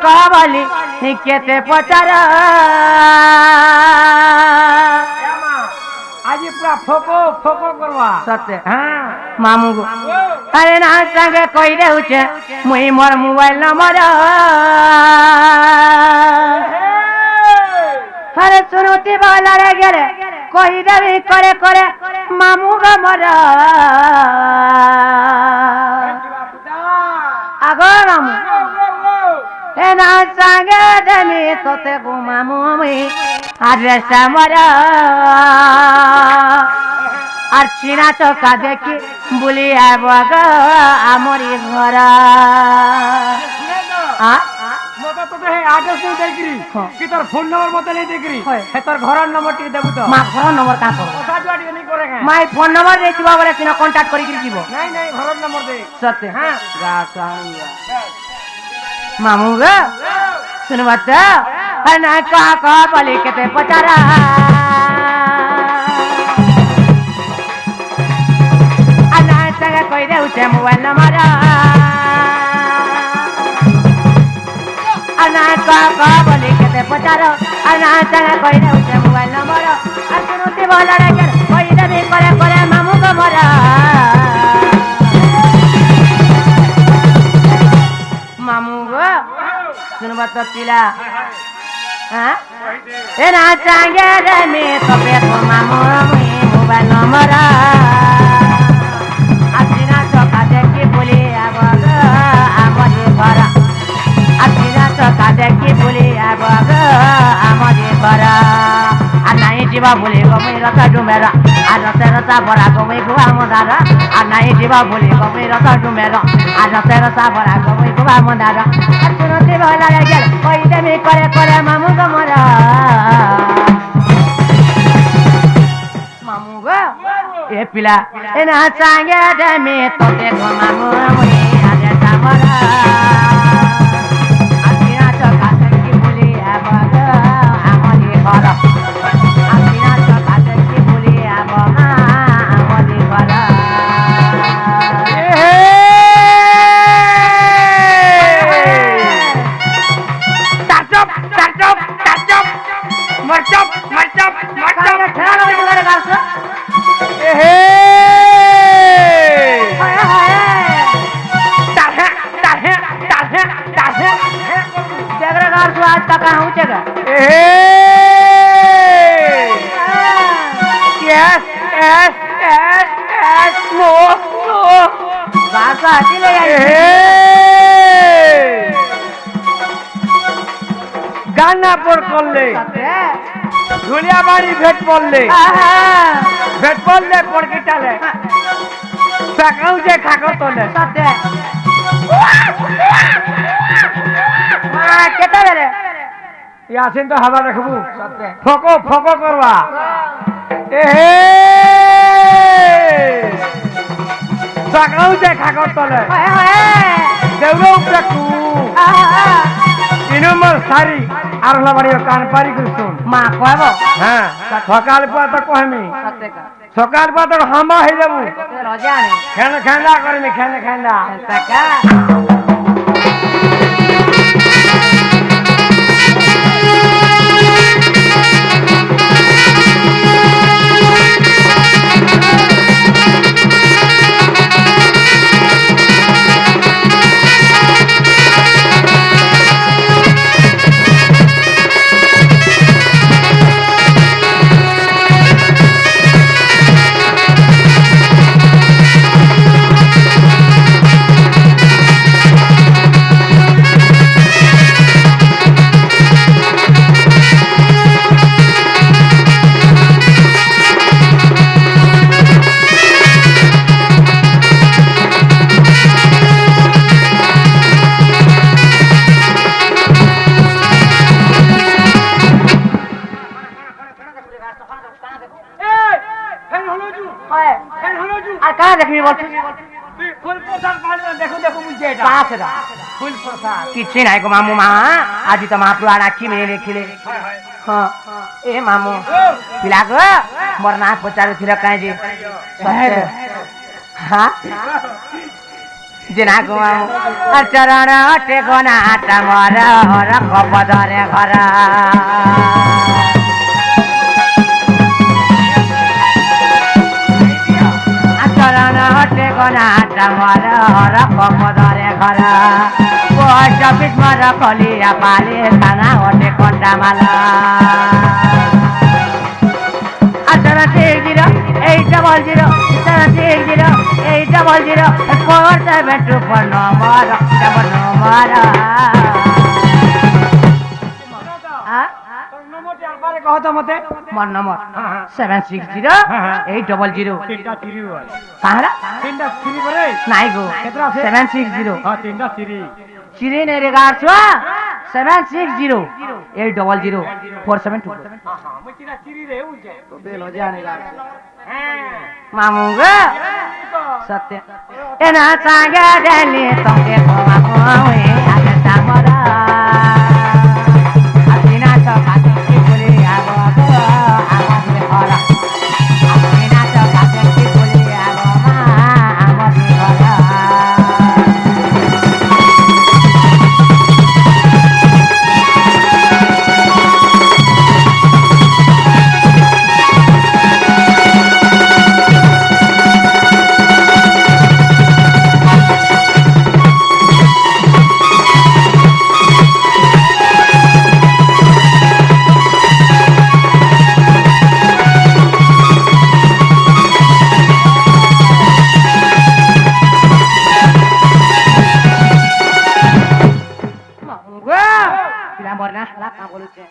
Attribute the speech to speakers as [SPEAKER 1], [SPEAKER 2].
[SPEAKER 1] कह बोली केते पचार
[SPEAKER 2] आज पूरा फोको फोको करवा
[SPEAKER 1] सत्य
[SPEAKER 2] हाँ
[SPEAKER 1] मामू को अरे ना संगे कोई दे मुई मोर मोबाइल नंबर अरे सुनुती वाला रे गेले कोई देवी करे करे मामू का मरा आगो मामू ए ना संगे देमी तोते को मामू मी आड्रेस मरा আর চিনা চোখা দেখি বলি আবগ আমরি ঘর
[SPEAKER 2] মতো তো হে আড্রেস नहीं देखरी कि तोर फोन नंबर मत नहीं देखरी हे तोर घर नंबर टी देबु तो
[SPEAKER 1] मा घर नंबर का कर
[SPEAKER 2] ओसा जुआडी नहीं करे है
[SPEAKER 1] माय फोन नंबर दे दिबा बोले सिना कांटेक्ट करी गिर जीवो
[SPEAKER 2] नहीं नहीं घर नंबर दे
[SPEAKER 1] सत्य
[SPEAKER 2] हां
[SPEAKER 1] गासांगा मामू ग सुन बात ना का बोले केते पचारा कोई दे उसे मोबाइल नंबर अना का बोले केते पचारो अना संग कोई दे उसे मोबाइल नंबर सुनुती बोला रे कोई दे भी करे करे मामू को मरा मामू गो सुन बात पिला हां ए ना चांगे रे मी तो पे मामू मोबाइल नंबर देखी बोले आबग आमरे बरा आ नाही जीवा बोले गमे रता डुमेरा आ रता रता बरा गमे गुवा मदारा आ नाही जीवा बोले गमे रता डुमेरा आ रता रता बरा गमे गुवा मदारा आ सुनते भला गेल कोई देमी करे करे मामू गमरा मामू गो ए पिला ए ना सांगे देमी तो देखो मामू मुई आजे सामरा
[SPEAKER 2] गाना पर करले धुलिया बाड़ी भेट पड़ले पड़ के चले सकाऊ जे खाको तोले
[SPEAKER 1] सत्य केता रे
[SPEAKER 2] यासिन तो हवा रखबू
[SPEAKER 1] सत्य
[SPEAKER 2] फोको फोको करवा सकाऊ जे खाको तोले देवरो उपरकू इनमल सारी आरला बाड़ी कान पारी कर सुन
[SPEAKER 1] मा कहबो
[SPEAKER 2] हां सकाल पा तो कहमी
[SPEAKER 1] सत्य का
[SPEAKER 2] सकाल पा तो हमा हे देबू
[SPEAKER 1] रजा नहीं
[SPEAKER 2] खाना खाना करमी खाना खाना
[SPEAKER 1] सका कहाँ देखनी बोल
[SPEAKER 2] फुल प्रसाद पाले देखो देखो मुझे এটা
[SPEAKER 1] पास रा
[SPEAKER 2] फुल प्रसाद
[SPEAKER 1] किछि नाही को मामू मा आज त महापुरा राखी में लेखिले हां ए मामू पिला गो मोर ना पचारु थिला काहे जी हां जिना गुमाऊ चरण टेकोना टमर रख बदरे घर चरण टेकोना टमर रख बदरे घर पोस्ट ऑफिस में रखलिया पाले थाना ओटे कोंडा माला 760-800-472 nomor
[SPEAKER 2] নম্বরটি আরবারে কহ তো মতে
[SPEAKER 1] মোর নম্বর 760-800
[SPEAKER 2] তিনটা থ্রি হয়
[SPEAKER 1] কাহরা
[SPEAKER 2] তিনটা থ্রি করে
[SPEAKER 1] নাই গো
[SPEAKER 2] কেতরা আছে
[SPEAKER 1] 760
[SPEAKER 2] হ্যাঁ তিনটা থ্রি
[SPEAKER 1] চিরে নে রে গাছুয়া 760-800-472
[SPEAKER 2] মই তিনটা থ্রি রে উজে
[SPEAKER 1] তো বেল हो जाने का मामू ग सत्य एना चांगे डेली तोके कोमा कोए आगे तामरा असिना चकाते की बोली आगो आगो आगो में हरा असिना चकाते की बोली आगो मा आगो में हरा Bila morna, lak ngabuluce.